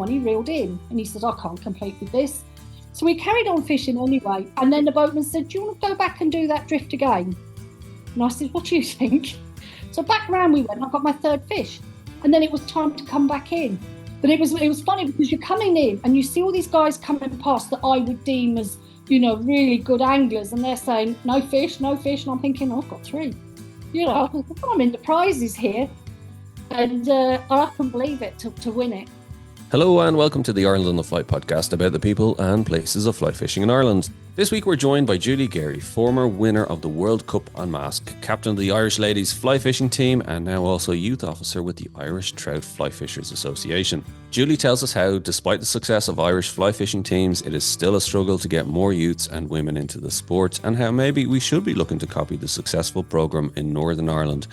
one he reeled in. And he said, I can't compete with this. So we carried on fishing anyway. And then the boatman said, do you want to go back and do that drift again? And I said, what do you think? So back round we went, and I got my third fish. And then it was time to come back in. But it was funny because you're coming in and you see all these guys coming past that I would deem as, really good anglers. And they're saying, no fish, no fish. And I'm thinking, I've got 3. I'm in the prizes here. And I couldn't believe it to win it. Hello and welcome to the Ireland on the Fly podcast about the people and places of fly fishing in Ireland. This week we're joined by Julie Gerry, former winner of the World Cup on Mask, captain of the Irish ladies fly fishing team and now also youth officer with the Irish Trout Fly Fishers Association. Julie tells us how, despite the success of Irish fly fishing teams, it is still a struggle to get more youths and women into the sport, and how maybe we should be looking to copy the successful programme in Northern Ireland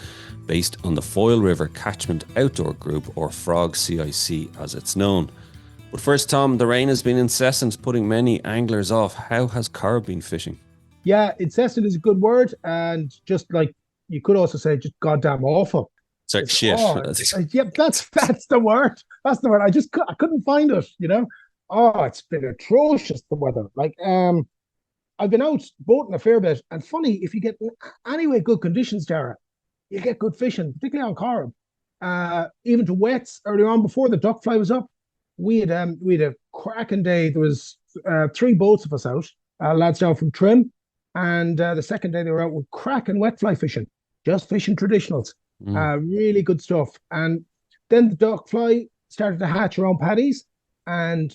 based on the Foyle River Catchment Outdoor Group, or FROG CIC as it's known. But first, Tom, the rain has been incessant, putting many anglers off. How has Carb been fishing? Yeah, incessant is a good word, and just like you could also say, just goddamn awful. So shit. Yeah, that's the word. That's the word. I couldn't find it. Oh, it's been atrocious, the weather. I've been out boating a fair bit, and funny, if you get anyway good conditions, Dara, you get good fishing, particularly on Carb. Even to wets earlier on before the duck fly was up. We had a cracking day. There was 3 boats of us out, lads down from Trim, and the second day they were out with cracking wet fly fishing, just fishing traditionals. Really good stuff. And then the duck fly started to hatch around paddies, and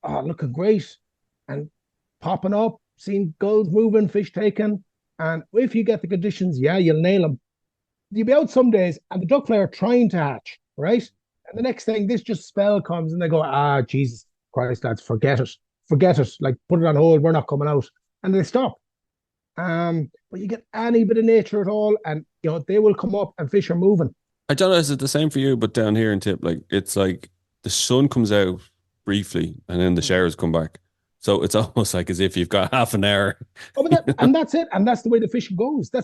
looking great, and popping up, seeing gulls moving, fish taken. And if you get the conditions, you'll nail them. You'll be out some days, and the duck fly are trying to hatch, right? And the next thing, this just spell comes, and they go, Jesus Christ, lads, forget it. Like, put it on hold. We're not coming out. And they stop. But you get any bit of nature at all, and they will come up and fish are moving. I don't know, is it the same for you? But down here in Tip, it's like the sun comes out briefly, and then the showers come back. So it's almost like as if you've got half an hour. And that's it. And that's the way the fishing goes. The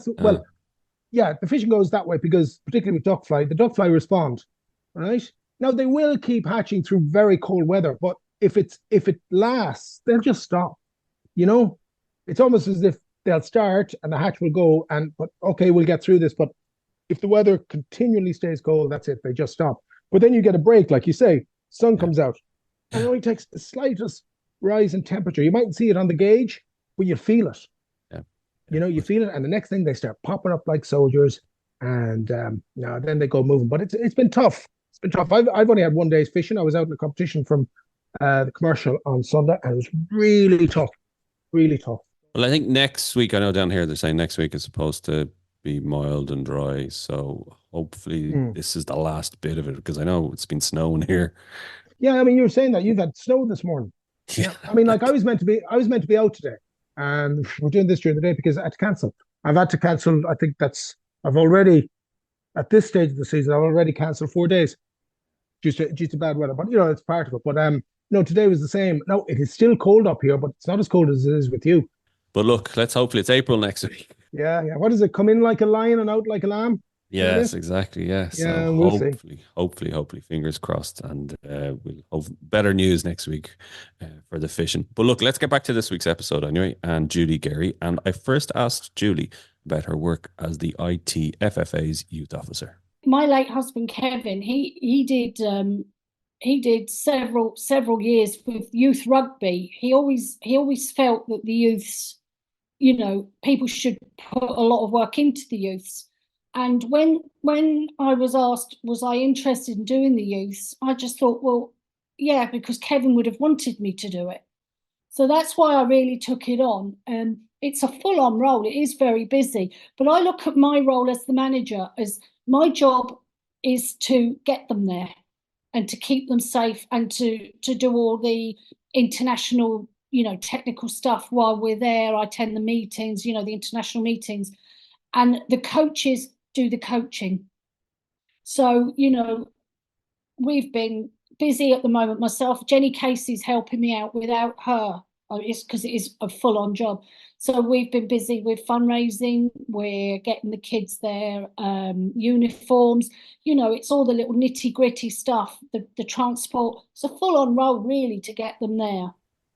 fishing goes that way because, particularly with duck fly, the duck fly respond. Right now, they will keep hatching through very cold weather, but if it lasts, they'll just stop. It's almost as if they'll start and the hatch will go, but okay, we'll get through this. But if the weather continually stays cold, that's it. They just stop. But then you get a break, like you say, sun comes out, and it only takes the slightest rise in temperature. You mightn't see it on the gauge, but you feel it. You feel it, and the next thing they start popping up like soldiers, and then they go moving. But it's been tough. It's been tough. I've only had one day's fishing. I was out in a competition from the commercial on Sunday, and it was really tough. Really tough. Well, I think next week, I know down here they're saying next week is supposed to be mild and dry. So hopefully this is the last bit of it, because I know it's been snowing here. Yeah, I mean, you were saying that you've had snow this morning. Yeah. I mean, I was meant to be out today, and we're doing this during the day because I had to cancel. I've had to cancel. I think I've already, at this stage of the season, I've already cancelled 4 days due to bad weather. But it's part of it. But today was the same. No, it is still cold up here, but it's not as cold as it is with you. But look, hopefully it's April next week. Yeah. What does it, come in like a lion and out like a lamb? Yes, exactly. Yeah. So we'll hopefully, fingers crossed, and we'll have better news next week for the fishing. But look, let's get back to this week's episode anyway, and Julie Gerry. And I first asked Julie about her work as the ITFFA's youth officer. My late husband Kevin, he did several years with youth rugby. He always felt that the youths, people should put a lot of work into the youths. And when I was asked, was I interested in doing the youths, I just thought, well, yeah, because Kevin would have wanted me to do it. So that's why I really took it on. It's a full-on role. It is very busy. But I look at my role as the manager as my job is to get them there and to keep them safe and to do all the international, technical stuff while we're there. I attend the meetings, the international meetings. And the coaches do the coaching. So, we've been busy at the moment. Myself, Jenny Casey's helping me out. Without her, It's because it is a full-on job. So we've been busy with fundraising. We're getting the kids their uniforms. It's all the little nitty-gritty stuff, the transport. It's a full-on role, really, to get them there.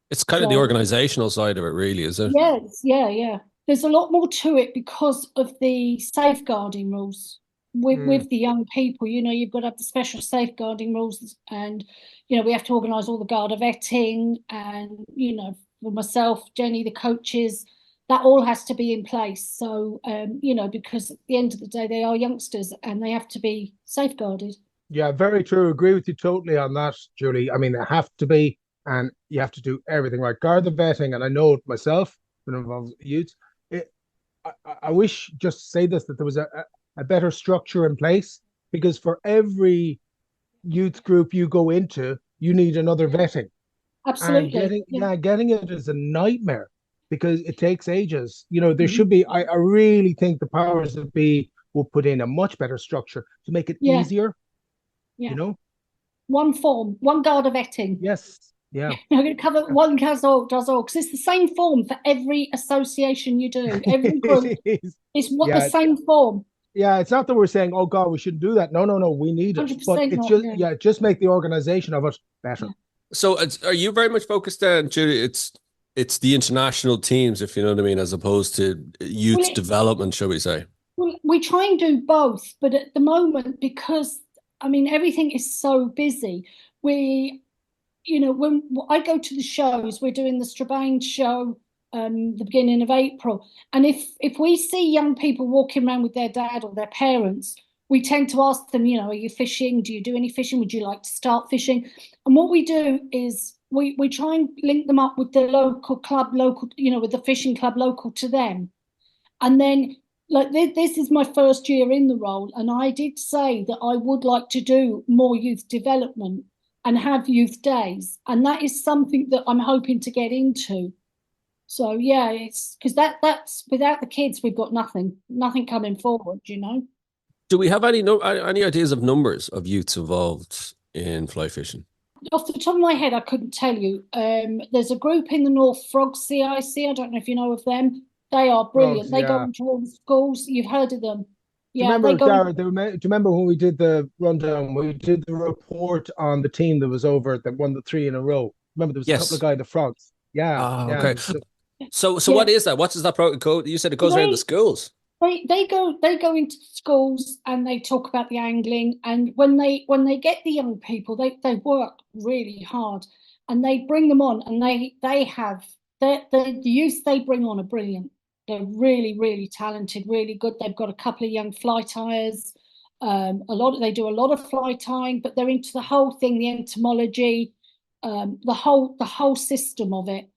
It's kind of the organizational side of it, really, is it? Yes, yeah. There's a lot more to it because of the safeguarding rules with the young people. You've got to have the special safeguarding rules, and we have to organise all the Garda vetting, and for myself, Jenny, the coaches, that all has to be in place. So because at the end of the day, they are youngsters and they have to be safeguarded. Yeah, very true. Agree with you totally on that, Julie. I mean, they have to be, and you have to do everything right. Guard the vetting, and I know it myself, when it involves youth. I wish, just to say this, that there was a better structure in place, because for every youth group you go into, you need another vetting. Absolutely. And getting it is a nightmare because it takes ages. There should be, I really think the powers that be will put in a much better structure to make it easier. Yeah. One form, one Garda vetting. Yes. Yeah. I'm going to cover one does all, because it's the same form for every association you do. Every group is the same form. Yeah, it's not that we're saying, oh God, we shouldn't do that. No, we need it. But it's just make the organization of it better. Yeah. So are you very much focused on, Julie, it's the international teams, if you know what I mean, as opposed to youth development, shall we say? Well, we try and do both, but at the moment, because everything is so busy, when I go to the shows, we're doing the Strabane show the beginning of April, and if we see young people walking around with their dad or their parents, we tend to ask them, are you fishing? Do you do any fishing? Would you like to start fishing? And what we do is we try and link them up with the local club, with the fishing club local to them. And then, like, this is my first year in the role, and I did say that I would like to do more youth development and have youth days. And that is something that I'm hoping to get into. So, yeah, it's because that's without the kids, we've got nothing coming forward, Do we have any ideas of numbers of youths involved in fly fishing? Off the top of my head, I couldn't tell you. There's a group in the north, FROG CIC. I don't know if you know of them. They are brilliant. They go into all the schools. You've heard of them. Yeah, do you remember, do you remember when we did the rundown? We did the report on the team that was over that won the 3 in a row. Remember, there was a couple of guys, the Frogs. Yeah. Okay. So what is that? What does that protocol? You said it goes around the schools. They go into schools and they talk about the angling, and when they get the young people, they work really hard, and they bring them on, and they have the youth they bring on are brilliant. They're really, really talented, really good. They've got a couple of young fly tyers. They do a lot of fly tying, but they're into the whole thing, the entomology, the whole system of it.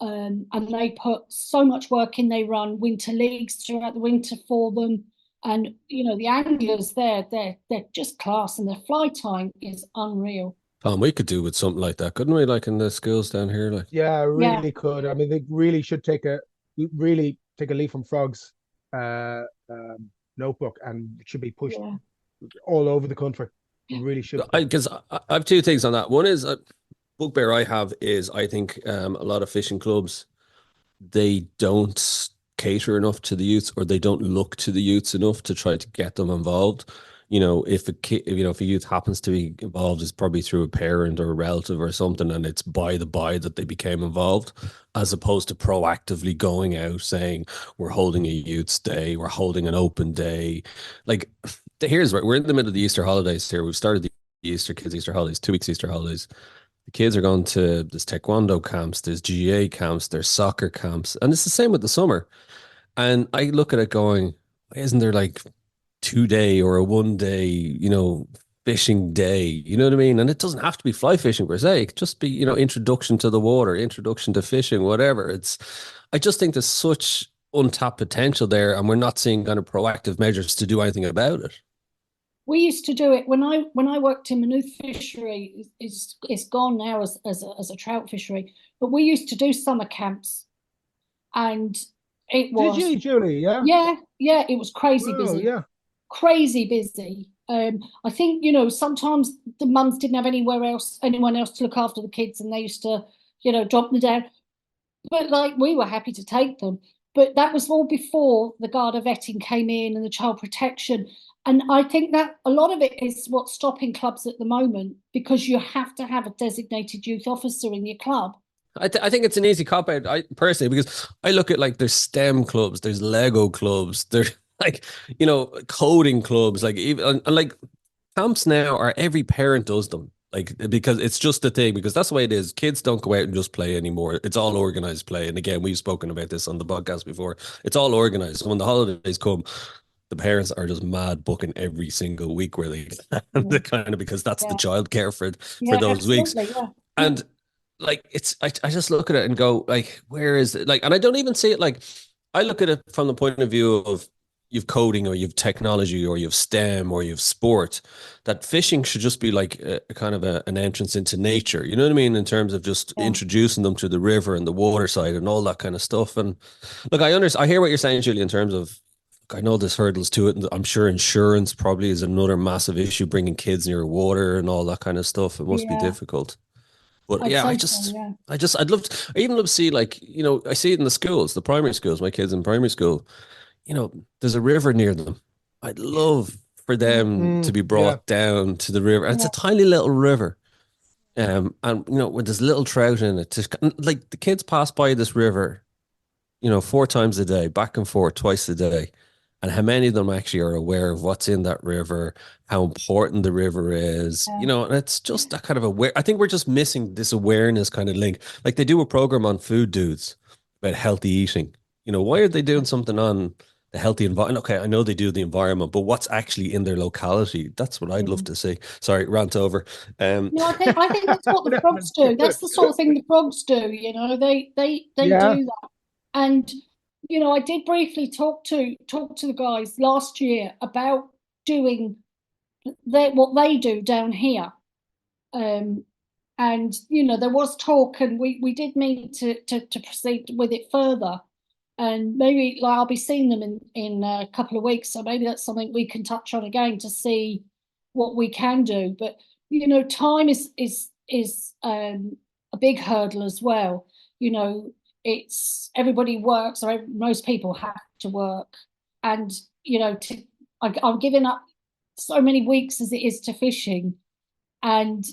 And they put so much work in. They run winter leagues throughout the winter for them, and the anglers they're just class, and their fly tying is unreal. Tom, we could do with something like that, couldn't we? Like in the schools down here, like. Yeah, really could. I mean, they really should take a leaf from Frog's notebook, and it should be pushed all over the country. It really should. Because I have two things on that. One is bugbear I have is I think a lot of fishing clubs, they don't cater enough to the youths, or they don't look to the youths enough to try to get them involved. If a youth happens to be involved, it's probably through a parent or a relative or something, and it's by that they became involved, as opposed to proactively going out saying, we're holding a youth's day, we're holding an open day. Like, we're in the middle of the Easter holidays here. We've started the Easter holidays, 2 weeks Easter holidays. The kids are going to, there's taekwondo camps, there's GA camps, there's soccer camps, and it's the same with the summer. And I look at it going, isn't there like 2-day or a 1-day, fishing day? You know what I mean? And it doesn't have to be fly fishing per se. It could just be, introduction to the water, introduction to fishing, whatever. I just think there's such untapped potential there, and we're not seeing kind of proactive measures to do anything about it. We used to do it when I worked in Maynooth fishery. It's gone now as a trout fishery, but we used to do summer camps, and it was. Did you, Julie? Yeah. Yeah. It was crazy busy. Yeah. Crazy busy. I think sometimes the mums didn't have anyone else to look after the kids, and they used to drop them down. but like we were happy to take them. But that was all before the Garda vetting came in and the child protection. And I think that a lot of it is what's stopping clubs at the moment, because you have to have a designated youth officer in your club. I think it's an easy cop out. I personally, because I look at like there's STEM clubs, there's Lego clubs, there's like, you know, coding clubs, like even and like camps now are every parent does them. Like, because it's just the thing, because that's the way it is. Kids don't go out and just play anymore. It's all organized play. And again, we've spoken about this on the podcast before. It's all organized. So when the holidays come, the parents are just mad booking every single week where they can, kind of, because that's the childcare for those weeks. Yeah. And like, I just look at it and go, like, where is it? Like, and I don't even see it like, I look at it from the point of view of you've coding or you've technology or you've STEM or you've sport, that fishing should just be like a kind of an entrance into nature. You know what I mean? In terms of just introducing them to the river and the water side and all that kind of stuff. And look, I hear what you're saying, Julie, in terms of, I know there's hurdles to it. And I'm sure insurance probably is another massive issue, bringing kids near water and all that kind of stuff. It must be difficult. But I'd even love to see, like, you know, I see it in the schools, the primary schools, my kids in primary school, you know, there's a river near them. I'd love for them to be brought down to the river. And it's a tiny little river. And, you know, with there's little trout in it, like the kids pass by this river, you know, 4 times a day, back and forth, twice a day. And how many of them actually are aware of what's in that river, how important the river is, you know, and it's just that kind of aware. I think we're just missing this awareness kind of link. Like they do a program on Food Dudes about healthy eating. You know, why are they doing something on the healthy environment? Okay, I know they do the environment, but what's actually in their locality? That's what I'd love to see. Sorry, rant over. No, I think that's what the frogs do. That's the sort of thing the frogs do. You know, they do that. And you know, I did briefly talk to the guys last year about doing what they do down here. And you know, there was talk, and we did mean to proceed with it further. And maybe like I'll be seeing them in a couple of weeks, so maybe that's something we can touch on again to see what we can do. But you know, time is a big hurdle as well. You know, it's everybody works, or most people have to work, and you know, I'm giving up so many weeks as it is to fishing, and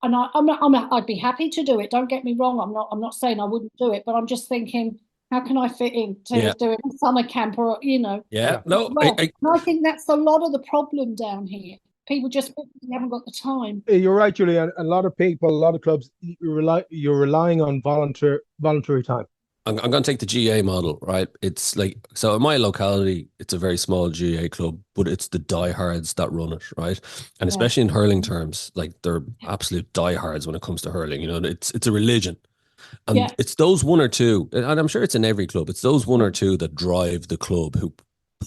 I'd be happy to do it. Don't get me wrong. I'm not saying I wouldn't do it, but I'm just thinking, how can I fit into doing a summer camp, or you know? No, I think that's a lot of the problem down here. People just haven't got the time. You're right, Julie. A lot of people, a lot of clubs, you're relying on voluntary time. I'm going to take the GA model, right? It's like, so in my locality, it's a very small GA club, but it's the diehards that run it, right? And especially in hurling terms, like they're absolute diehards when it comes to hurling. You know, it's a religion. And it's those one or two, and I'm sure it's in every club, it's those one or two that drive the club, who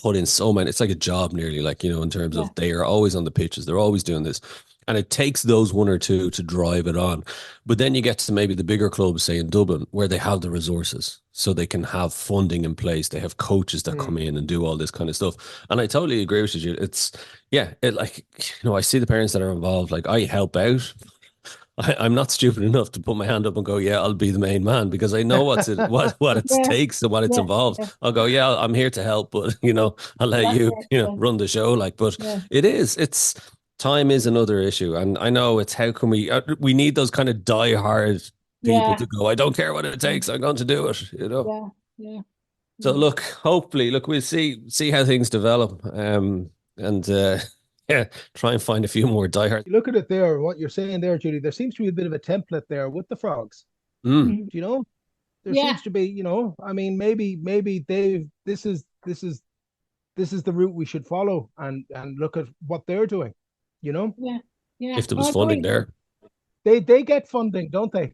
put in so many, it's like a job nearly, like, you know, in terms of they are always on the pitches, they're always doing this. And it takes those one or two to drive it on. But then you get to maybe the bigger clubs, say in Dublin, where they have the resources, so they can have funding in place. They have coaches that come in and do all this kind of stuff. And I totally agree with you. It's, like, you know, I see the parents that are involved, like I help out. I'm not stupid enough to put my hand up and go, I'll be the main man, because I know what it takes and what it's involved. I'll go, I'm here to help, but you know, I'll let you run the show. Like, but it's time is another issue, and I know it's how can we need those kind of diehard people to go, I don't care what it takes, I'm going to do it. You know. So look, hopefully, we'll see how things develop, and try and find a few more diehard. Look at it there, what you're saying there, Julie. There seems to be a bit of a template there with the frogs. Do you know? There seems to be, you know, I mean, maybe this is the route we should follow, and look at what they're doing, you know? If there was funding there. They get funding, don't they?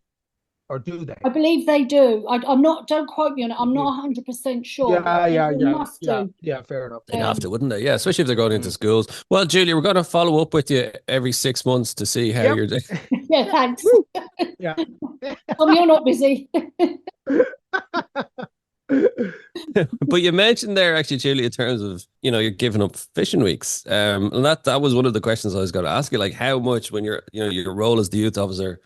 Or do they? I believe they do. I'm not, don't quote me on it. I'm not 100% sure. Yeah, fair enough. They'd have to, wouldn't they? Yeah, especially if they're going into schools. Well, Julie, we're going to follow up with you every 6 months to see how you're doing. Yeah, thanks. You're not busy. But you mentioned there, actually, Julie, in terms of, you know, you're giving up fishing weeks. And that was one of the questions I was going to ask you, like how much, when you're, you know, your role as the youth officer,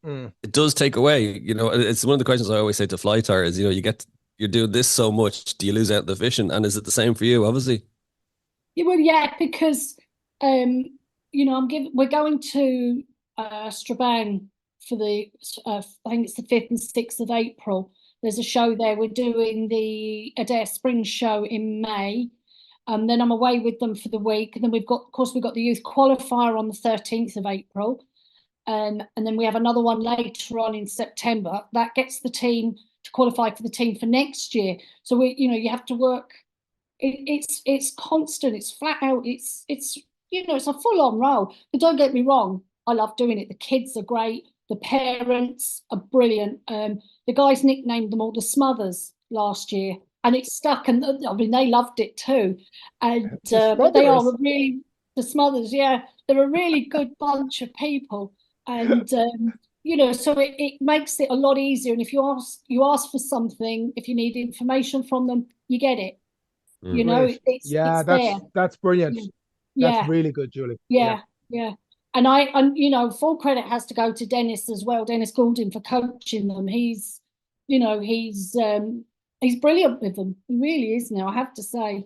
it does take away, it's one of the questions I always say to fly tires, you're doing this so much, do you lose out the fishing? And is it the same for you, obviously? Yeah, well, yeah, because we're going to Strabane for I think it's the 5th and 6th of April. There's a show there. We're doing the Adair Spring show in May. Then I'm away with them for the week. And then we've got the youth qualifier on the 13th of April. And then we have another one later on in September. That gets the team to qualify for the team for next year. So you have to work. It's constant. It's flat out. It's a full on role. But don't get me wrong. I love doing it. The kids are great. The parents are brilliant. The guys nicknamed them all the Smothers last year, and it stuck. And I mean, they loved it too. And but they are the Smothers. Yeah, they're a really good bunch of people. And so it makes it a lot easier. And if you ask for something, if you need information from them, you get it. It's there. That's brilliant. Yeah. That's really good, Julie. Yeah. And full credit has to go to Dennis as well, Dennis Goulding, for coaching them. He's brilliant with them. He really is now, I have to say.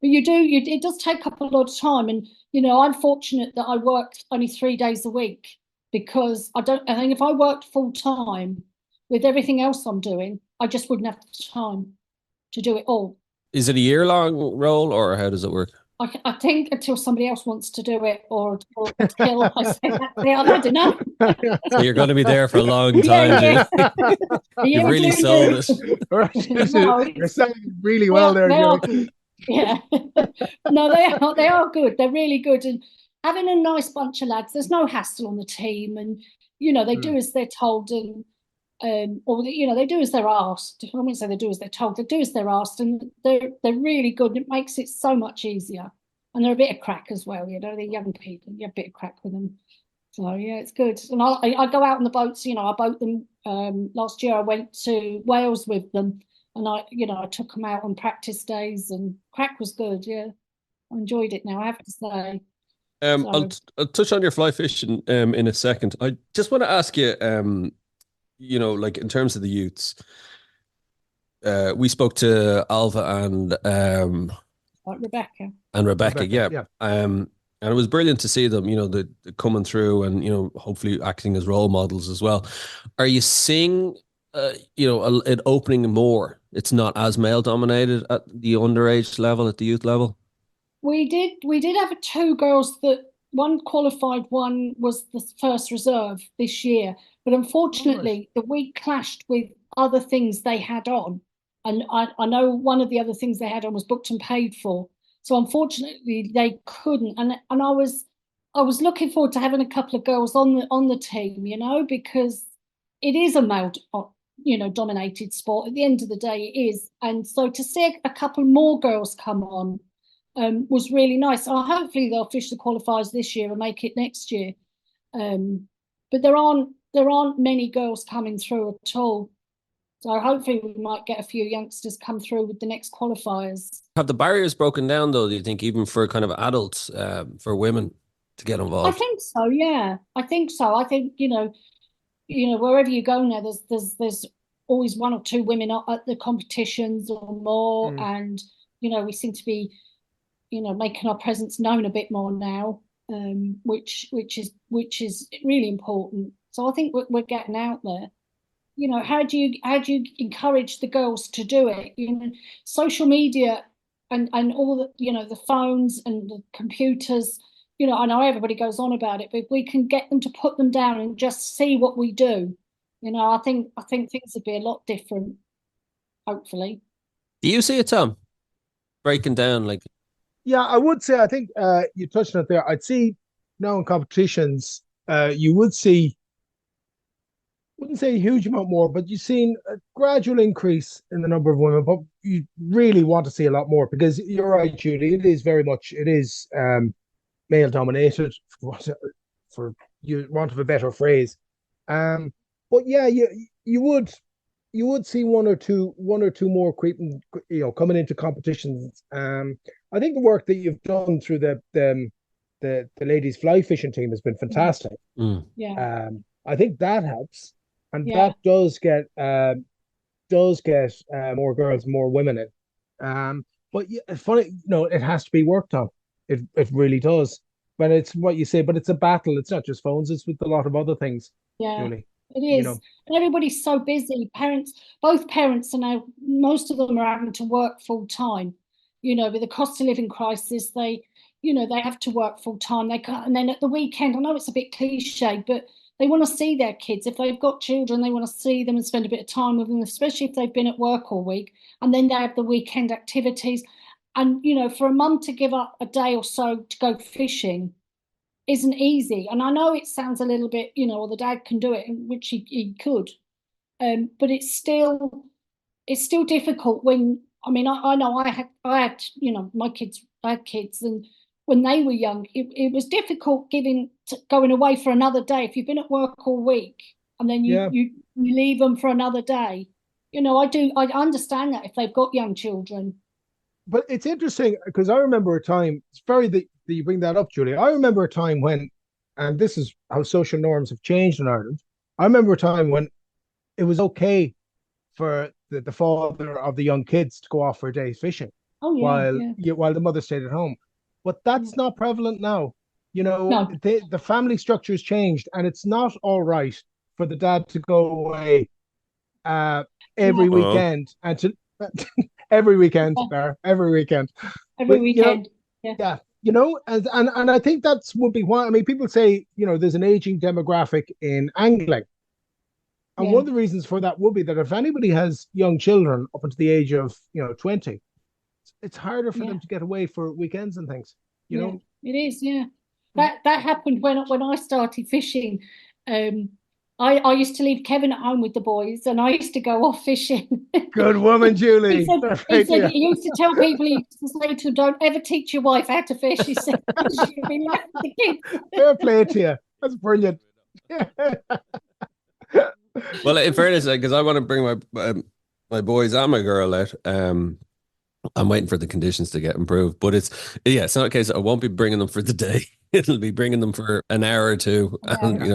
But it does take up a lot of time. And I'm fortunate that I worked only 3 days a week, because I think if I worked full time with everything else I'm doing, I just wouldn't have the time to do it all. Is it a year-long role, or how does it work? I think until somebody else wants to do it, or until I say that. I don't know. So you're going to be there for a long time. You've really sold it. You're selling really well there, Julie. Yeah. No, they are good. They're really good. And having a nice bunch of lads, there's no hassle on the team, and they do as they're told, and they do as they're asked. I wouldn't say they do as they're told. They do as they're asked, and they're really good. It makes it so much easier, and they're a bit of crack as well. They're young people. You have a bit of crack with them. So yeah, it's good. And I go out on the boats. I boat them. Last year I went to Wales with them, and I took them out on practice days, and crack was good. Yeah, I enjoyed it. Now I have to say. I'll touch on your fly fishing in a second. I just want to ask you, like in terms of the youths, we spoke to Alva and Rebecca, yeah. And it was brilliant to see them, the coming through and hopefully acting as role models as well. Are you seeing it opening more? It's not as male dominated at the underage level, at the youth level. We did have 2 girls that one qualified, one was the first reserve this year. But unfortunately, the week clashed with other things they had on. And I know one of the other things they had on was booked and paid for. So unfortunately, they couldn't. And I was looking forward to having a couple of girls on the team, because it is a male, dominated sport. At the end of the day, it is. And so to see a couple more girls come on was really nice. Hopefully they'll fish the qualifiers this year and make it next year. But there aren't many girls coming through at all. So hopefully we might get a few youngsters come through with the next qualifiers. Have the barriers broken down though, do you think, even for kind of adults, for women to get involved? I think so, yeah. I think so. I think, wherever you go now, there's always 1 or 2 women at the competitions or more. And, we seem to be, making our presence known a bit more now, which is really important. So I think we're getting out there. How do you encourage the girls to do it? Social media and all the phones and the computers. I know everybody goes on about it, but if we can get them to put them down and just see what we do, I think things would be a lot different. Hopefully. Do you see it, Tom? Breaking down like. Yeah, I would say, I think you touched on it there. I'd see now in competitions, you would see, wouldn't say a huge amount more, but you've seen a gradual increase in the number of women, but you really want to see a lot more, because you're right, Judy, it is male dominated, for you want of a better phrase. But yeah, you would see one or two more creeping, coming into competitions. I think the work that you've done through the ladies fly fishing team has been fantastic. Yeah. I think that helps, and Yeah. that does get more girls, more women in. But yeah, it's funny, it has to be worked on. It really does. But it's what you say, but it's a battle. It's not just phones, it's with a lot of other things, Yeah, Julie. it You is. know, And everybody's so busy. Both parents are now, most of them are having to work full time. With the cost of living crisis, they have to work full time. They can't, and then at the weekend, I know it's a bit cliche, but they want to see their kids. If they've got children, they want to see them and spend a bit of time with them, especially if they've been at work all week. And then they have the weekend activities. And, for a mum to give up a day or so to go fishing isn't easy. And I know it sounds a little bit, or the dad can do it, which he could. But it's still difficult when, I mean, I know I had, my kids, I had kids, and when they were young, it was difficult going away for another day. If you've been at work all week and then yeah. you leave them for another day, I understand that if they've got young children. But it's interesting because I remember a time, it's very that you bring that up, Julie. I remember a time when, and this is how social norms have changed in Ireland. I remember a time when it was okay for the father of the young kids to go off for a day fishing Oh yeah, while yeah. while the mother stayed at home. But that's not prevalent now. No. The family structure has changed, and it's not all right for the dad to go away every Yeah. weekend and to every weekend Yeah. there, every weekend. Every But weekend. Yeah. yeah, and I think that's would be why. I mean, people say there's an aging demographic in angling, and Yeah. one of the reasons for that would be that if anybody has young children up until the age of 20, it's harder for Yeah. them to get away for weekends and things. Yeah, it is. Yeah, that happened when I started fishing. I used to leave Kevin at home with the boys, and I used to go off fishing. Good woman, He Julie. said, Fair he play to said you. he used to tell people, he used to say to them, "Don't ever teach your wife how to fish." He said, "She'll be left with the kids." Fair play to you. That's brilliant. Well, in fairness, because I want to bring my boys and my girl out. I'm waiting for the conditions to get improved, but it's not a case I won't be bringing them for the day. It'll be bringing them for an hour or two, and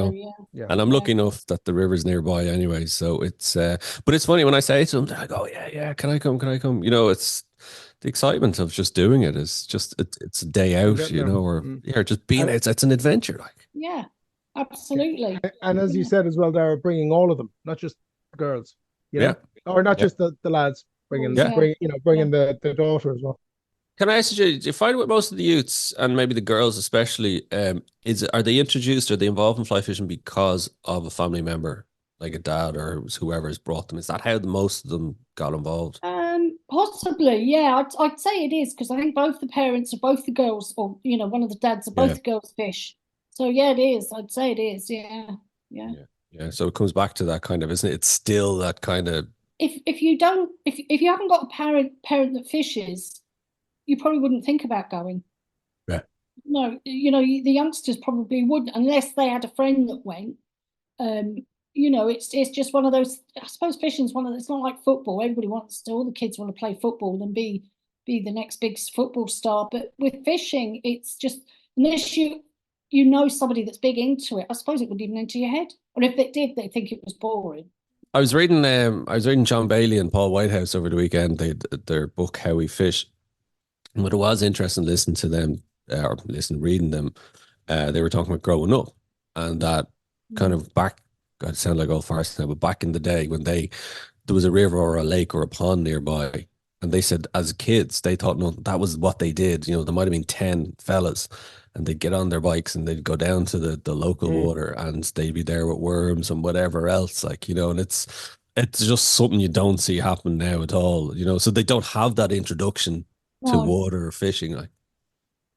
Yeah. and I'm lucky enough that the river's nearby anyway. So but it's funny when I say to them, they're like, "Oh yeah, can I come? Can I come?" It's the excitement of just doing it is just it's a day And out, getting there. or just being And, out. It's an adventure, like. Yeah, absolutely. and as you said as well, Dara, bringing all of them, not just girls, Yeah, or not yeah, just the lads, bringing yeah. bringing the daughter as well. Can I ask you, do you find with most of the youths and maybe the girls especially, are they introduced or they involved in fly fishing because of a family member, like a dad or whoever has brought them? Is that how most of them got involved? Possibly, yeah. I'd say it is because I think both the parents of both the girls, or one of the dads of both Yeah, the girls fish. So yeah, it is. I'd say it is. Yeah, yeah. yeah, yeah. So it comes back to that kind of, isn't it? It's still that kind of. If you don't, if you haven't got a parent that fishes, you probably wouldn't think about going. Yeah. No, the youngsters probably wouldn't unless they had a friend that went. It's just one of those. I suppose fishing's one of. It's not like football. Everybody wants to. All the kids want to play football and be the next big football star. But with fishing, it's just unless you know somebody that's big into it. I suppose it wouldn't even enter your head. Or if it did, they think it was boring. I was reading John Bailey and Paul Whitehouse over the weekend. Their book How We Fish. And what it was interesting listening to them reading them. They were talking about growing up and that kind of back. God, it sound like old farce now, but back in the day when there was a river or a lake or a pond nearby, and they said as kids they thought no, that was what they did. There might have been 10 fellas, and they'd get on their bikes and they'd go down to the local water and they'd be there with worms and whatever else, and it's just something you don't see happen now at all. So they don't have that introduction to No, water or fishing, like.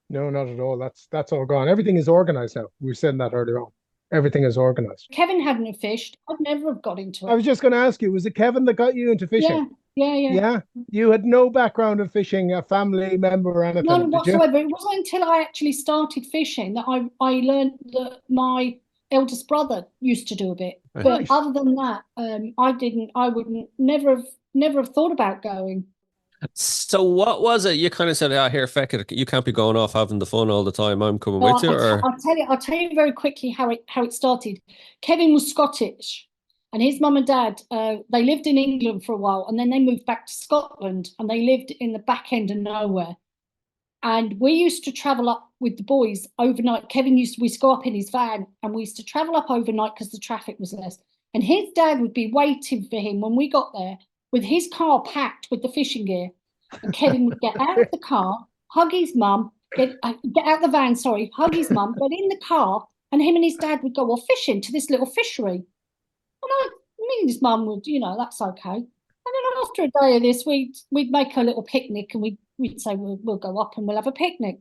No, not at all. That's all gone. Everything is organized now. We were saying that earlier on. Everything is organized. Kevin hadn't have fished. I'd never have got into I it. was just going to ask you, was it Kevin that got you into fishing? Yeah. Yeah. You had no background of fishing, a family member or anything, None did you? whatsoever. It wasn't until I actually started fishing that I learned that my eldest brother used to do a bit. Right. But other than that, I wouldn't never have thought about going. So what was it? You kind of said, "Ah, here, feck it. You can't be going off having the fun all the time. I'm coming Well, with you." Or I'll tell you very quickly how it started. Kevin was Scottish, and his mum and dad they lived in England for a while, and then they moved back to Scotland, and they lived in the back end of nowhere. And we used to travel up with the boys overnight. Kevin used to go up in his van, and we used to travel up overnight because the traffic was less. And his dad would be waiting for him when we got there with his car packed with the fishing gear. And Kevin would get out of the car, hug his mum, get out the van, sorry, hug his mum, get in the car, and him and his dad would go off fishing to this little fishery. And me and his mum would, that's okay. And then after a day of this, we'd make a little picnic, and we'd say we'll go up and we'll have a picnic.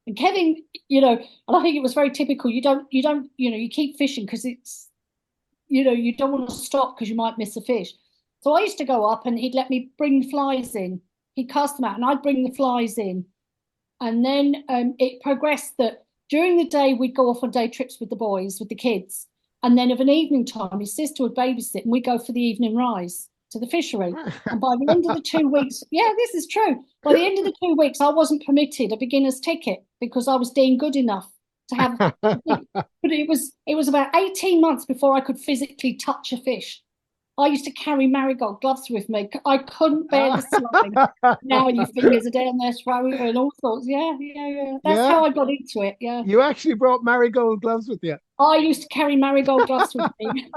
And Kevin, and I think it was very typical. You keep fishing because it's, you don't want to stop because you might miss a fish. So I used to go up and he'd let me bring flies in. He'd cast them out and I'd bring the flies in. And then it progressed that during the day, we'd go off on day trips with the boys, with the kids. And then of an evening time, his sister would babysit and we'd go for the evening rise to the fishery. And by the end of the 2 weeks, yeah, this is true. By the end of the 2 weeks, I wasn't permitted a beginner's ticket because I was deemed good enough to have. But it was about 18 months before I could physically touch a fish. I used to carry marigold gloves with me. I couldn't bear the slime. Now your fingers are down there throwing and all sorts. Yeah. That's how I got into it. Yeah. You actually brought marigold gloves with you. I used to carry marigold gloves with me.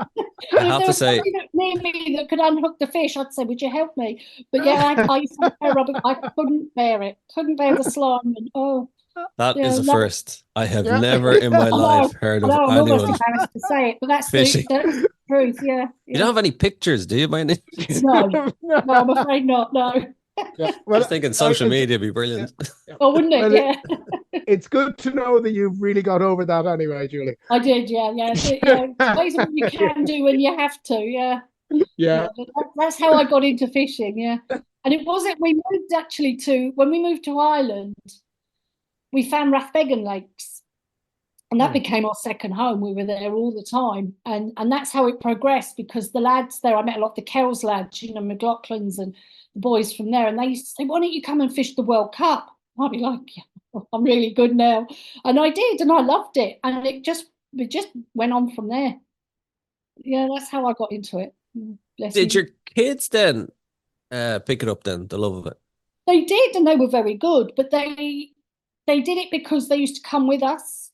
I have to say, near me that could unhook the fish, I'd say, "Would you help me?" But yeah, I used to wear rubber. I couldn't bear it. Couldn't bear the slime. And that is a first. I have never in my life heard of I'm anyone almost embarrassed to say it, but that's fishing. the truth. Yeah. You don't have any pictures, do you, by any chance? No, I'm afraid not. No. Yeah. I was thinking social media would be brilliant. Oh, wouldn't it? Yeah. It's good to know that you've really got over that anyway, Julie. I did, yeah. Those are what you can do when you have to, yeah. Yeah. That's how I got into fishing, yeah. And it wasn't, when we moved to Ireland, we found Rathbegan Lakes. And that became our second home. We were there all the time. And that's how it progressed, because the lads there, I met a lot of the Kells lads, McLaughlin's and the boys from there. And they used to say, "Why don't you come and fish the World Cup?" I'd be like, "Yeah, I'm really good now." And I did, and I loved it. And it just went on from there. Yeah, that's how I got into it. Did your kids then pick it up then, the love of it? They did, and they were very good. But they did it because they used to come with us.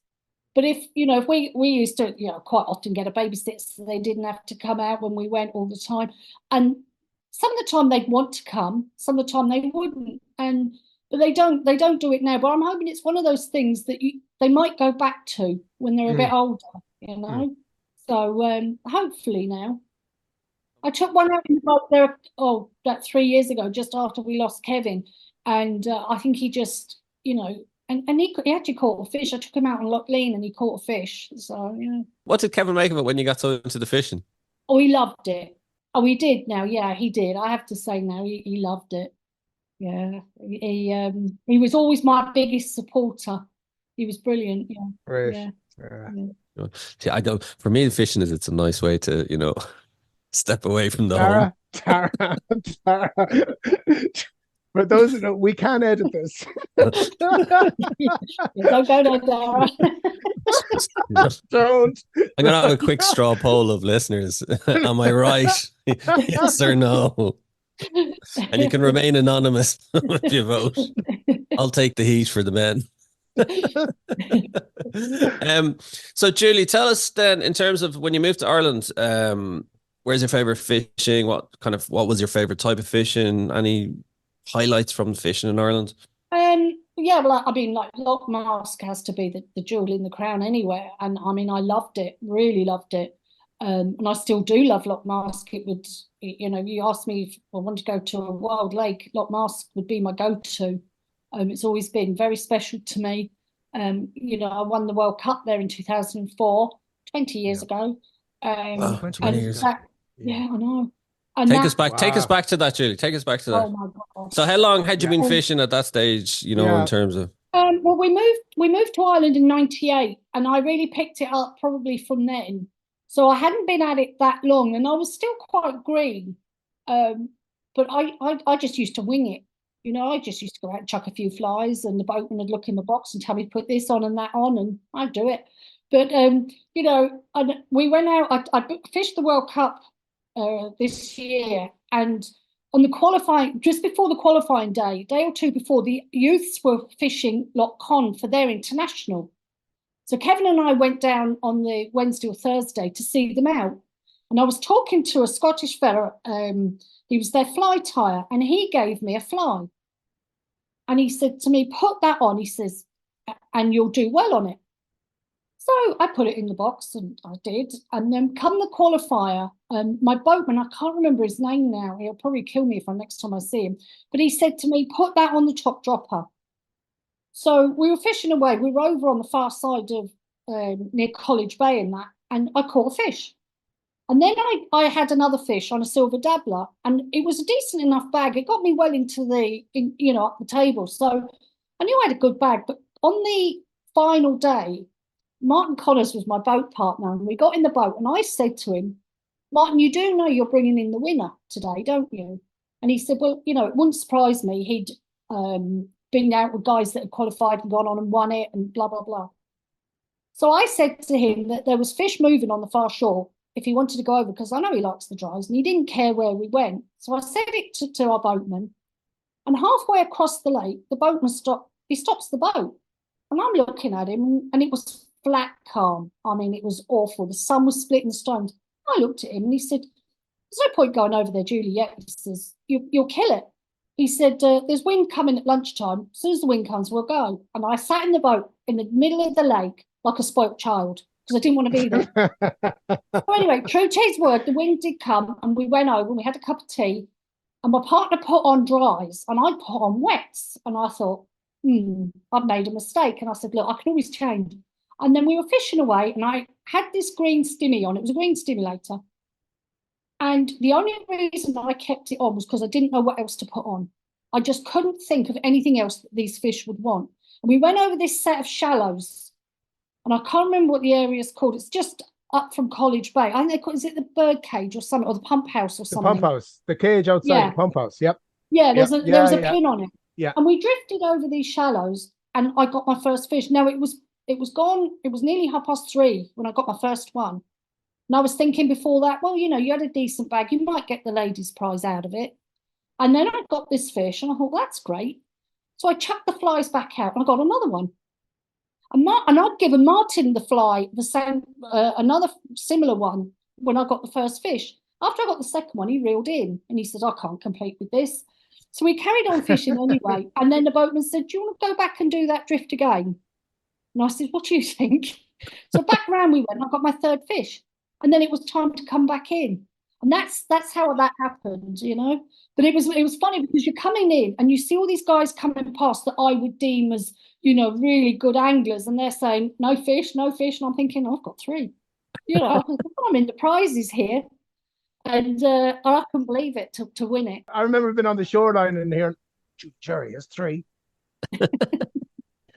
But if we used to, quite often get a babysitter, so they didn't have to come out when we went all the time. And some of the time they'd want to come, some of the time they wouldn't. But they don't do it now. But I'm hoping it's one of those things that they might go back to when they're a bit older, So hopefully now. I took one out in the boat there, about 3 years ago, just after we lost Kevin. And I think he just, and he actually caught a fish. I took him out on Loch Lean and he caught a fish. So, yeah. What did Kevin make of it when you got so into the fishing? Oh, he loved it. Oh, he did now. Yeah, he did. I have to say now, he loved it. Yeah. He was always my biggest supporter. He was brilliant. Yeah. Right. Yeah. See, I don't, for me, fishing it's a nice way to, step away from the home. Tara. For those who know, we can edit this. Don't go there, Dara. Don't. I'm going to have a quick straw poll of listeners. Am I right? Yes or no? And you can remain anonymous if you vote. I'll take the heat for the men. So Julie, tell us then, in terms of when you moved to Ireland, where's your favorite fishing? What was your favorite type of fishing? Any highlights from fishing in Ireland? Yeah, well, I mean, like Loch Mask has to be the jewel in the crown anywhere. And I mean, I loved it, really loved it. And I still do love Loch Mask. It would, you asked me if I want to go to a wild lake, Loch Mask would be my go-to. It's always been very special to me. I won the World Cup there in 2004, 20 years ago. 20 years. Yeah, I know. And take us back to that, Julie. Take us back to that. Oh my God. So how long had you been fishing at that stage, in terms of? Well, we moved to Ireland in 98, and I really picked it up probably from then. So I hadn't been at it that long, and I was still quite green. But I just used to wing it. You know, I just used to go out and chuck a few flies, and the boatman would look in the box and tell me to put this on and that on, and I'd do it. But you know, we went out. I fished the World Cup this year, and on the qualifying, just before the qualifying day, day or two before, the youths were fishing Loch Con for their international. So Kevin and I went down on the Wednesday or Thursday to see them out, and I was talking to a Scottish fella. He was their fly tyer, and he gave me a fly. And he said to me, put that on, he says, and you'll do well on it. So I put it in the box, and I did. And then come the qualifier, my boatman, I can't remember his name now. He'll probably kill me if next time I see him. But he said to me, put that on the top dropper. So we were fishing away. We were over on the far side of near College Bay and that, and I caught a fish. And then I had another fish on a silver dabbler, and it was a decent enough bag. It got me well into you know, up the table. So I knew I had a good bag. But on the final day, Martin Connors was my boat partner, and we got in the boat, and I said to him, Martin, you do know you're bringing in the winner today, don't you? And he said, well, you know, it wouldn't surprise me. He'd been out with guys that had qualified and gone on and won it and blah, blah, blah. So I said to him that there was fish moving on the far shore if he wanted to go over, because I know he likes the dries and he didn't care where we went. So I said it to our boatman, and halfway across the lake, the boatman stops the boat, and I'm looking at him, and it was flat calm. I mean, it was awful. The sun was splitting stones. I looked at him and he said, there's no point going over there, Julie, yet. He says, you'll kill it. He said, there's wind coming at lunchtime. As soon as the wind comes, we'll go. And I sat in the boat in the middle of the lake like a spoilt child, because I didn't want to be there. So anyway, true to his word, the wind did come, and we went over and we had a cup of tea, and my partner put on dries and I put on wets, and I thought, I've made a mistake. And I said, look, I can always change. And then we were fishing away, and I had this green stimmy on. It was a green stimulator. And the only reason I kept it on was because I didn't know what else to put on. I just couldn't think of anything else that these fish would want. And we went over this set of shallows, and I can't remember what the area is called. It's just up from College Bay. I think they call, is it the bird cage or something, or the pump house or something? The pump house, the cage outside the pump house. Yep. Yeah, there was a pin on it. Yeah. And we drifted over these shallows, and I got my first fish. Now it was gone. It was nearly 3:30 when I got my first one. And I was thinking before that, well, you know, you had a decent bag, you might get the ladies' prize out of it. And then I got this fish, and I thought, that's great. So I chucked the flies back out, and I got another one. And I'd given Martin the fly, the same, another similar one when I got the first fish. After I got the second one, he reeled in, and he said, I can't compete with this. So we carried on fishing anyway. And then the boatman said, do you want to go back and do that drift again? And I said, what do you think? So back round we went, and I got my third fish. And then it was time to come back in. And that's how that happened, you know. But it was funny, because you're coming in and you see all these guys coming past that I would deem as, you know, really good anglers, and they're saying, no fish, no fish. And I'm thinking, I've got 3. You know, I'm in the prizes here. And I couldn't believe it to win it. I remember being on the shoreline and hearing, Julie Gerry has 3.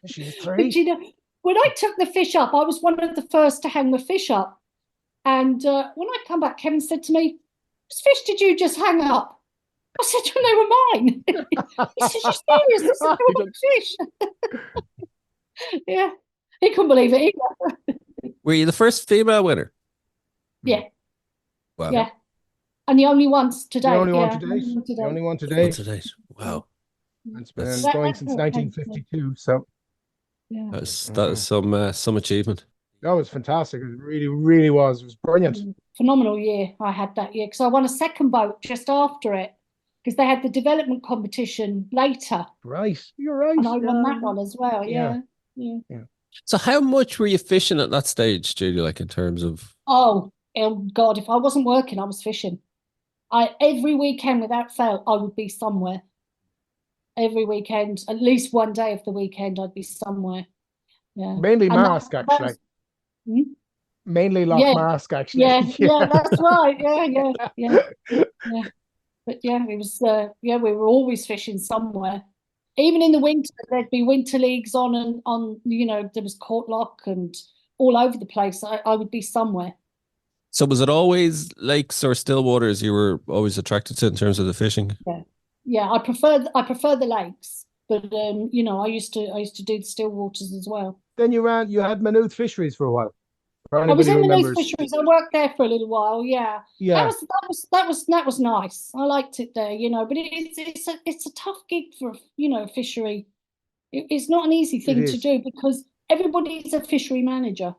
She has 3. But, you know, when I took the fish up, I was one of the first to hang the fish up. And when I come back, Kevin said to me, whose fish did you just hang up? I said, well, they were mine. He said, you're serious? This is your fish. Yeah, he couldn't believe it either. Were you the first female winner? Yeah. Wow. Yeah. And the only ones today. The only one to date. The only one to date. Wow. It's been going since 1952. So yeah, that is some achievement. That was fantastic. It really, really was. It was brilliant. Phenomenal year I had that year, because I won a second boat just after it, because they had the development competition later. Right. You're right. And I won that one as well. Yeah. So how much were you fishing at that stage, Julie, like in terms of? Oh God, if I wasn't working, I was fishing. Every weekend without fail, I would be somewhere. Every weekend, at least one day of the weekend, I'd be somewhere. Yeah. Mainly Mask, actually. Mainly Loch Mask, actually. Yeah, that's right. Yeah. But yeah, it was. We were always fishing somewhere. Even in the winter, there'd be winter leagues on, and on. You know, there was Courtlock and all over the place. I would be somewhere. So was it always lakes or still waters you were always attracted to in terms of the fishing? Yeah, I prefer the lakes, but you know, I used to do the still waters as well. Then you had Maynooth Fisheries for a while. For I was anybody who in the North remembers. Fisheries. I worked there for a little while. Yeah, Yeah, that was nice. I liked it there, you know. But it's a tough gig for you know fishery. It's not an easy it thing to is. do because everybody's a fishery manager.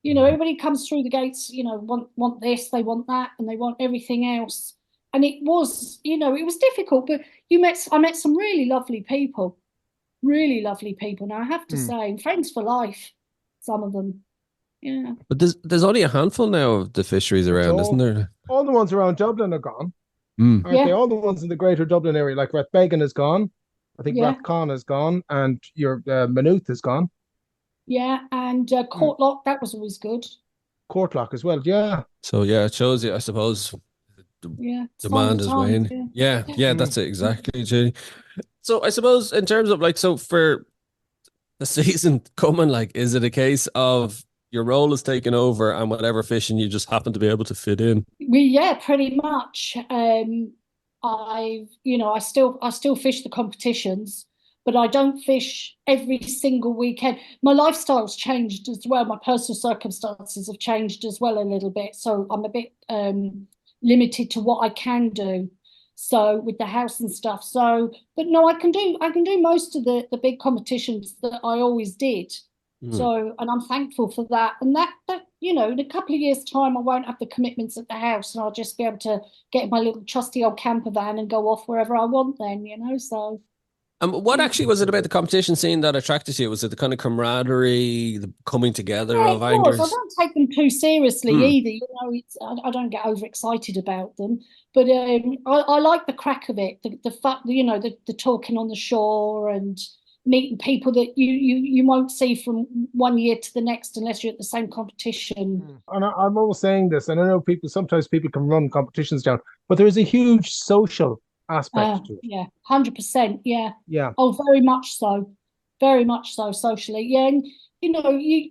You know, everybody comes through the gates. You know, want this, they want that, and they want everything else. And it was, you know, it was difficult. But I met some really lovely people. Now I have to Hmm. say, and friends for life. Some of them, yeah. But there's only a handful now of the fisheries It's around, isn't there? all the ones around Dublin are gone, Mm. aren't they? Yeah, All the ones in the greater Dublin area, like Rathbegan is gone. I think yeah, Rathcon is gone, and your Maynooth is gone. yeah. And Hmm. Courtlock, that was always good. Courtlock as well. Yeah. So yeah, it shows you, I suppose, the Yeah, sign the demand is times. waning. Yeah. Yeah, yeah, Hmm. that's it exactly, Julie. So I suppose in terms of like, so for the season coming, like, is it a case of your role is taken over and whatever fishing you just happen to be able to fit in? Yeah, pretty much. You know, I still fish the competitions, but I don't fish every single weekend. My lifestyle's changed as well. My personal circumstances have changed as well a little bit, so I'm a bit limited to what I can do. So with the house and stuff. So, but no, I can do most of the big competitions that I always did. Mm. So, and I'm thankful for that. And that, you know, in a couple of years' time, I won't have the commitments at the house and I'll just be able to get in my little trusty old camper van and go off wherever I want then, you know? So, What actually was it about the competition scene that attracted you? Was it the kind of camaraderie, the coming together yeah, of it was. I anglers? don't take them too seriously Hmm. either. You know, I don't get overexcited about them, but I like the crack of it, the fact, you know, the talking on the shore and meeting people that you won't see from one year to the next unless you're at the same competition. And I'm always saying this, and I know sometimes people can run competitions down, but there is a huge social aspect to it. Yeah, 100%. Yeah. Yeah, Oh, very much so socially. Yeah, and you know, you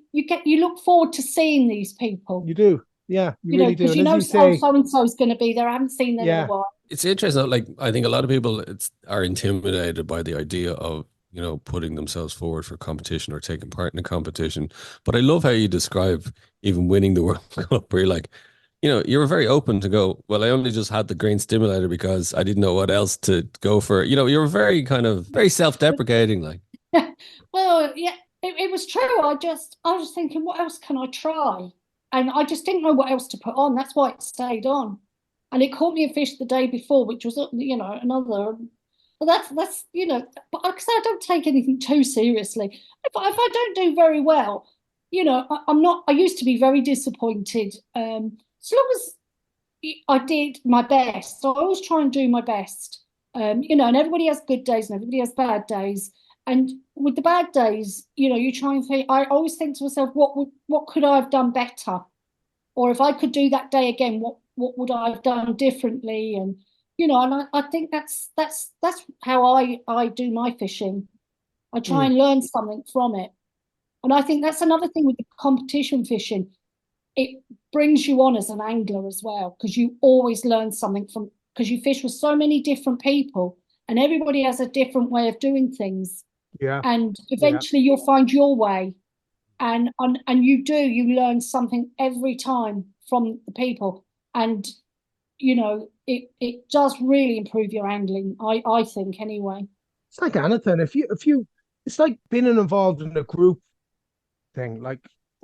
look forward to seeing these people. you do. Yeah, you You know, really do. because And you as know, you oh, say, so and so is going to be there. I haven't seen them in a yeah, while. It's interesting. Like, I think a lot of people are intimidated by the idea of, you know, putting themselves forward for competition or taking part in a competition. But I love how you describe even winning the World Cup, where you're like, you know, you were very open to go, well, I only just had the green stimulator because I didn't know what else to go for. You know, you were very kind of very self-deprecating, like. Well, yeah, it was true. I was thinking, what else can I try? And I just didn't know what else to put on. That's why it stayed on. And it caught me a fish the day before, which was, you know, another. But that's you know, but because I don't take anything too seriously. If I don't do very well, you know, I'm not. I used to be very disappointed. As long as I did my best, so I always try and do my best. You know, and everybody has good days and everybody has bad days. And with the bad days, you know, you try and think. I always think to myself, what could I have done better? Or if I could do that day again, what would I have done differently? And you know, and I think that's how I do my fishing. I try mm, and learn something from it. And I think that's another thing with the competition fishing. It brings you on as an angler as well, because you always learn something from because you fish with so many different people and everybody has a different way of doing things. yeah, And yeah. eventually you'll find your way and you learn something every time from the people and you know it does really improve your angling I think anyway. It's like anything. If you, it's like being involved in a group thing. Like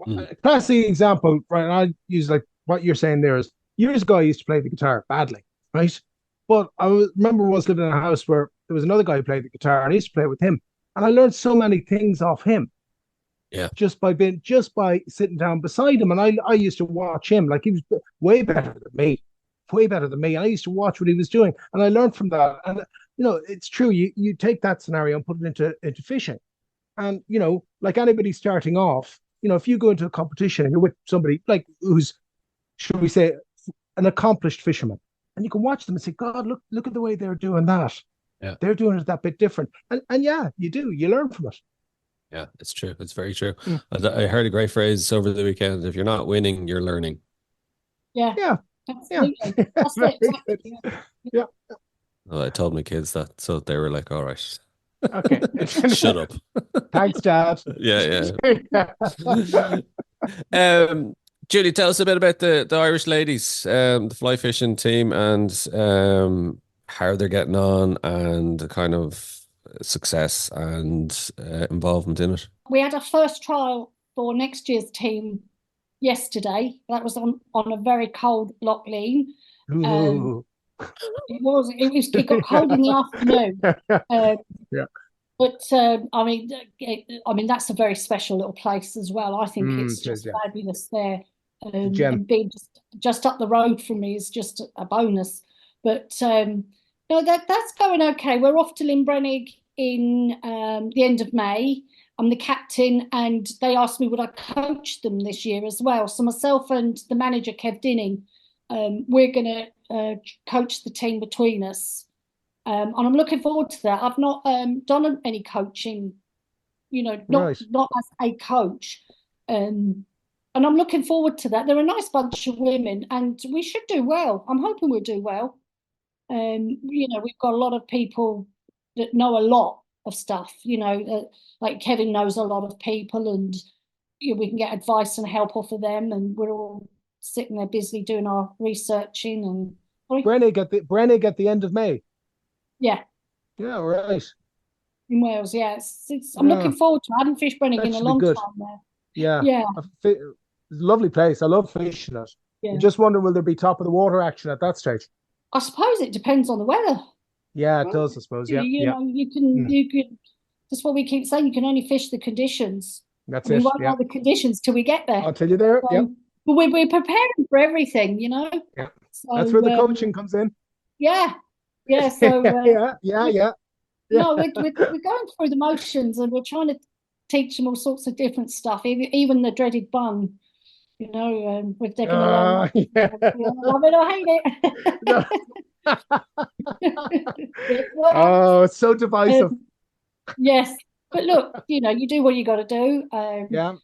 Mm. a classic example, right? And I use like what you're saying there is years ago I used to play the guitar badly, right? But remember I was living in a house where there was another guy who played the guitar and I used to play with him. And I learned so many things off him Yeah. just by sitting down beside him. And I used to watch him, like he was way better than me, way better than me. And I used to watch what he was doing, and I learned from that. And you know, it's true. You take that scenario and put it into fishing, and you know, like anybody starting off, you know, if you go into a competition and you're with somebody like who's, should we say, an accomplished fisherman, and you can watch them and say, God, look at the way they're doing that. Yeah. They're doing it that bit different, and yeah, you learn from it. Yeah, it's true. It's very true. Mm. I heard a great phrase over the weekend. If you're not winning, you're learning. Yeah, Yeah, yeah, absolutely. That's very it, exactly. good. Yeah. Yeah. I told my kids that, so they were like, "All right, Okay. shut up." Thanks, Dad. Yeah, yeah. Julie, tell us a bit about the Irish ladies, the fly fishing team, and how they're getting on, and the kind of success and involvement in it. We had our first trial for next year's team yesterday. That was on a very cold Loch Lean. Ooh. It got cold in the afternoon. Yeah. But I mean that's a very special little place as well. I think it's it is, just yeah. fabulous there, Gem. and being just up the road from me is just a bonus. But no, that's going okay. We're off to Linbrennig in the end of May. I'm the captain, and they asked me would I coach them this year as well. So myself and the manager Kev Dinning, we're going to coach the team between us. And I'm looking forward to that. I've not done any coaching, not Right. as a coach. And I'm looking forward to that. They're a nice bunch of women, and we should do well. I'm hoping we'll do well. We've got a lot of people that know a lot of stuff, like Kevin knows a lot of people, and we can get advice and help off of them, and we're all sitting there busily doing our researching and Brennig at the end of May. yeah. Yeah, right. In Wales, yeah. I'm looking forward to it. I haven't fished Brennig That in a should be long good. time now. Yeah. Yeah. It's a lovely place. I love fishing it. Yeah. I just wonder, will there be top of the water action at that stage? I suppose it depends on the weather. Yeah, it does, I suppose. Yeah. You can, that's what we keep saying, you can only fish the conditions. That's We it. won't Yeah. know the conditions till we get there. I'll tell you there. Yeah. But we're preparing for everything, Yeah. So, that's where the coaching comes in. Yeah. Yeah. So yeah. No, we're going through the motions, and we're trying to teach them all sorts of different stuff, even the dreaded bun, we're going to learn. Yeah. Love it or hate No. it. Oh, it's so divisive. Yes, but look, you do what you got to do. Yeah.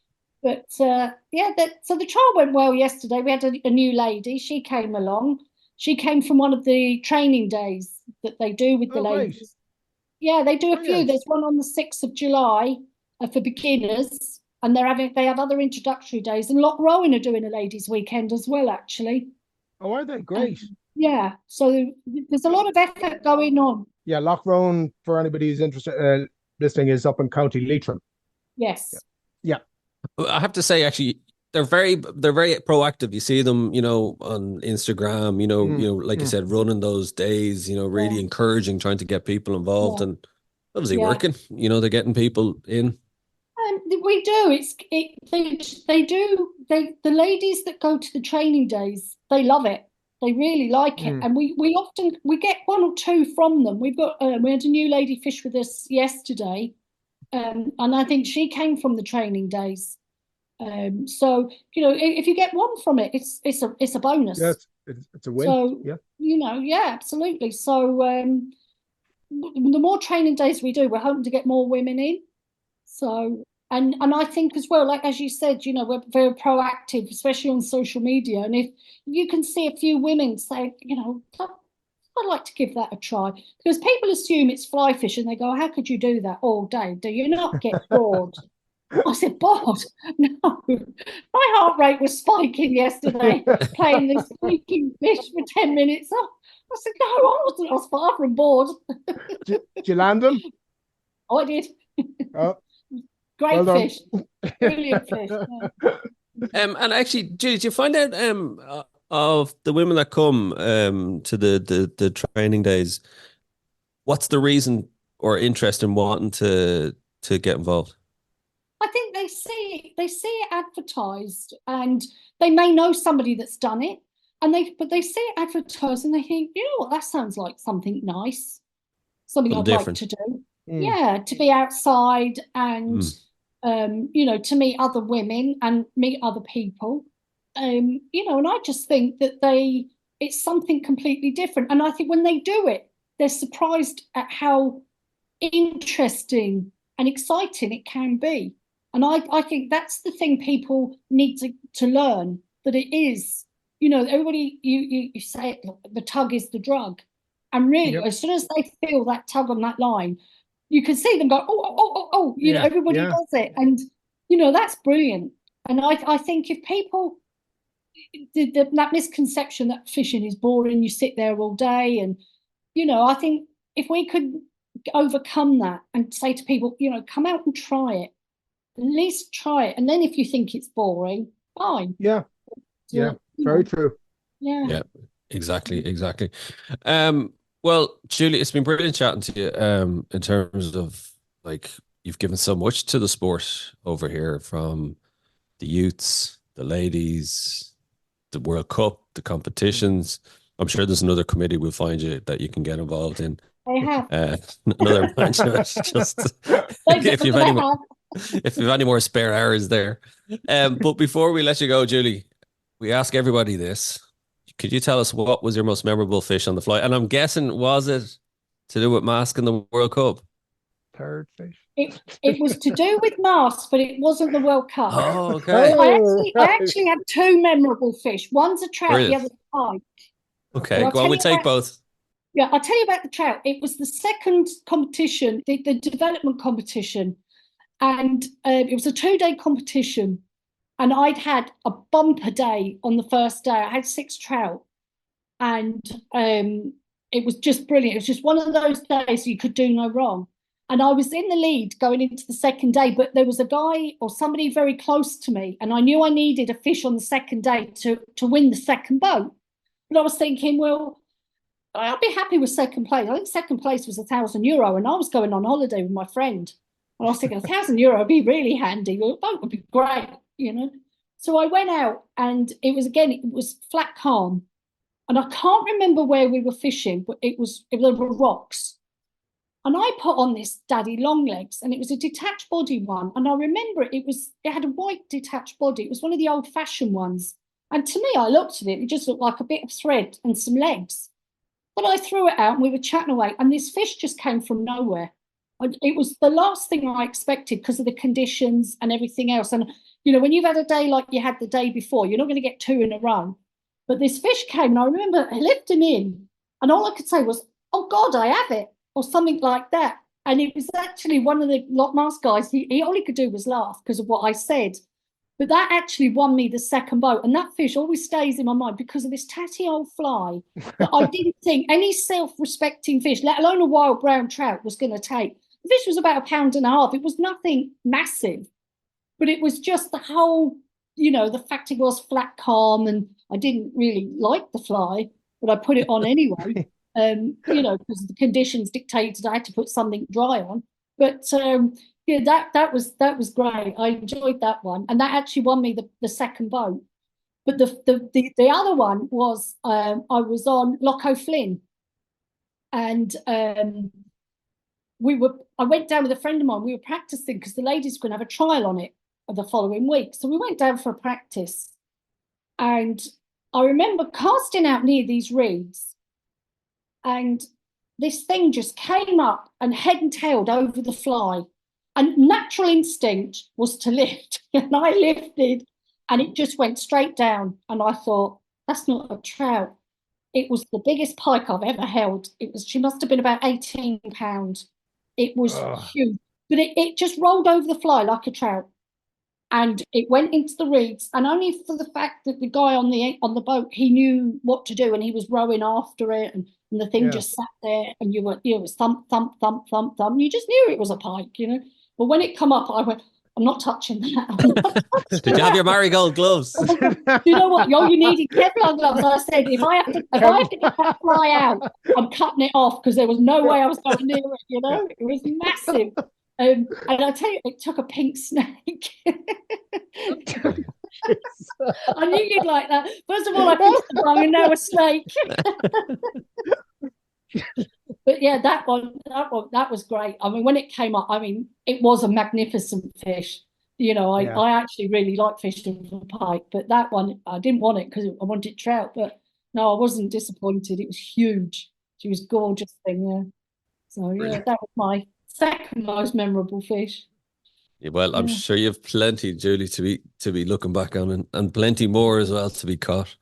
But so the trial went well yesterday. We had a new lady. She came along. She came from one of the training days that they do with the ladies. Great. Yeah, they do a few. Brilliant. There's one on the 6th of July for beginners, and they have other introductory days. And Loch Rowan are doing a ladies' weekend as well, actually. Oh, are they? Great. Yeah, so there's a lot of effort going on. Yeah, Loch Rowan, for anybody who's interested, listening, is up in County Leitrim. Yes. Yeah. I have to say, actually, they're very proactive. You see them, on Instagram, like you said, running those days, really encouraging, trying to get people involved, and obviously working. They're getting people in. We do. The ladies that go to the training days, they love it. They really like it, and we often get one or two from them. We had a new lady fish with us yesterday, and I think she came from the training days. So if you get one from it, it's a bonus. Yeah, it's a win. So absolutely. So the more training days we do, we're hoping to get more women in. So and I think as well, like as you said, we're very proactive, especially on social media. And if you can see a few women say, I'd like to give that a try, because people assume it's fly fishing. They go, how could you do that all day? Do you not get bored? I said, bored? No. My heart rate was spiking yesterday playing this squeaking fish for 10 minutes. Oh, I said, no, I wasn't. I was far from bored. Did you land them? Oh, I did. Oh. Great fish. Brilliant fish. Yeah. And actually, Julie, did you find out of the women that come to the training days, what's the reason or interest in wanting to get involved? I think they see it advertised, and they may know somebody that's done it, but they see it advertised and they think, you know what, that sounds like something nice, something I'd like to do. Yeah, to be outside and to meet other women and meet other people. And I just think that it's something completely different. And I think when they do it, they're surprised at how interesting and exciting it can be. And I think that's the thing people need to learn, that it is, everybody, you say it, the tug is the drug. And really, as soon as they feel that tug on that line, you can see them go, oh, you know, everybody does it. And, you know, that's brilliant. And I think if people, that misconception that fishing is boring, you sit there all day. And, you know, I think if we could overcome that and say to people, you know, come out and try it, at least try it. And then if you think it's boring, fine. Yeah. Yeah. Very true. Yeah. Yeah, exactly. Well, Julie, it's been brilliant chatting to you in terms of, like, you've given so much to the sport over here, from the youths, the ladies, the World Cup, the competitions. I'm sure there's another committee we'll find you that you can get involved in. They have. Another match. Just if you've any more spare hours there. But before we let you go, Julie, we ask everybody this. Could you tell us what was your most memorable fish on the fly? And I'm guessing, was it to do with Mask in the World Cup? Third fish. It was to do with Mask, but it wasn't the World Cup. Oh, okay. I actually had two memorable fish. One's a trout, the other's a pike. Okay, well, we'll take both. Yeah, I'll tell you about the trout. It was the second competition, the development competition. And it was a 2-day competition. And I'd had a bumper day on the first day. I had 6 trout. And it was just brilliant. It was just one of those days you could do no wrong. And I was in the lead going into the second day, but there was a guy or somebody very close to me, and I knew I needed a fish on the second day to win the second boat. But I was thinking, well, I'll be happy with second place. I think second place was €1,000, and I was going on holiday with my friend. And I was thinking €1,000 would be really handy. The boat would be great, you know. So I went out, and it was flat calm. And I can't remember where we were fishing, but there were rocks. And I put on this daddy long legs, and it was a detached body one. And I remember it had a white detached body. It was one of the old fashioned ones. And to me, I looked at it, it just looked like a bit of thread and some legs. But I threw it out and we were chatting away, and this fish just came from nowhere. It was the last thing I expected because of the conditions and everything else. And, you know, when you've had a day like you had the day before, you're not going to get 2 in a row. But this fish came, and I remember I lifted him in, and all I could say was, oh, God, I have it, or something like that. And it was actually one of the Mask guys, all he could do was laugh because of what I said. But that actually won me the second boat. And that fish always stays in my mind because of this tatty old fly that I didn't think any self-respecting fish, let alone a wild brown trout, was going to take. The fish was about 1.5 pounds. It was nothing massive, but it was just the whole, you know, the fact it was flat calm, and I didn't really like the fly, but I put it on anyway. You know, because the conditions dictated I had to put something dry on. But yeah, that was great. I enjoyed that one, and that actually won me the second boat. But the other one was I was on Loch O'Flynn, and I went down with a friend of mine. We were practicing because the ladies were going to have a trial on it the following week. So we went down for a practice, and I remember casting out near these reeds, and this thing just came up and head and tailed over the fly. And natural instinct was to lift, and I lifted, and it just went straight down. And I thought, that's not a trout. It was the biggest pike I've ever held. She must have been about 18 pounds. It was huge, but it just rolled over the fly like a trout, and it went into the reeds. And only for the fact that the guy on the boat, he knew what to do, and he was rowing after it, and the thing just sat there, and you was thump, thump, thump, thump, thump. You just knew it was a pike, you know. But when it come up, I went, I'm not touching that. Did you have your marigold gloves? You know what? You needed Kevlar gloves. I said, if I have to get that fly out, I'm cutting it off, because there was no way I was going near it, you know. It was massive. And I tell you, it took a pink snake. I knew you'd like that. First of all, I pushed the bung, and now a snake. But yeah, that was great. I mean, when it came up, I mean, it was a magnificent fish. You know, I actually really like fishing for pike, but that one, I didn't want it because I wanted trout. But no, I wasn't disappointed. It was huge. She was a gorgeous thing, yeah. So yeah, that was my second most memorable fish. Yeah, well, I'm sure you have plenty, Julie, to be looking back on, and plenty more as well to be caught.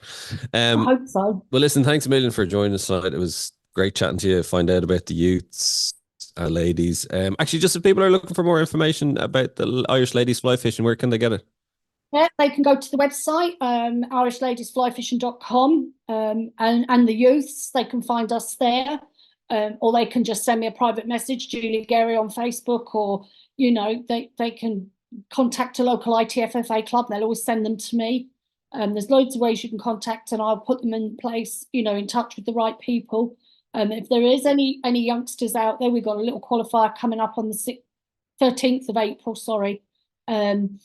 I hope so. Well, listen, thanks a million for joining us tonight. It was Great chatting to you. Find out about the youths and ladies. Actually, just if people are looking for more information about the Irish ladies fly fishing, where can they get it? Yeah, they can go to the website, irishladiesflyfishing.com, and the youths, they can find us there, or they can just send me a private message, Julie Gerry on Facebook, or, they can contact a local ITFFA club. They'll always send them to me. There's loads of ways you can contact, and I'll put them in place, in touch with the right people. If there is any youngsters out there, we've got a little qualifier coming up on the 13th of April, sorry, from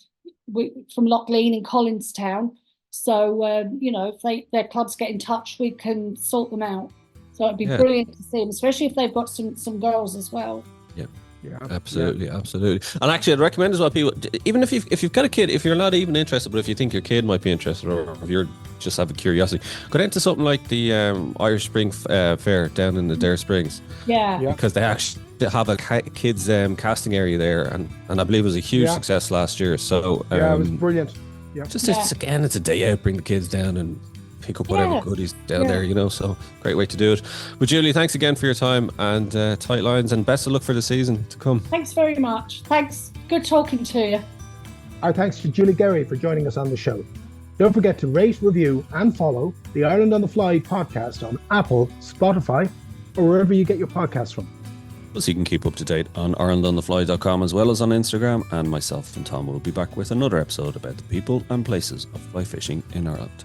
Lochlean in Collinstown. So, if their clubs get in touch, we can sort them out. So it'd be brilliant to see them, especially if they've got some girls as well. Yeah, absolutely. And actually, I'd recommend as well, people, even if you've got a kid, if you're not even interested, but if you think your kid might be interested, or if you're just have a curiosity, go down to something like the Irish Spring Fair down in the Dare Springs. Yeah. Because they actually have a kids casting area there, and I believe it was a huge success last year. So it was brilliant. Yeah. It's a day out, bring the kids down and pick up whatever goodies down there, so great way to do it. But Julie, thanks again for your time and tight lines, and best of luck for the season to come. Thanks very much. Thanks. Good talking to you. Our thanks to Julie Gerry for joining us on the show. Don't forget to rate, review and follow the Ireland on the Fly podcast on Apple, Spotify, or wherever you get your podcasts from. So you can keep up to date on IrelandOnTheFly.com as well as on Instagram, and myself and Tom will be back with another episode about the people and places of fly fishing in Ireland.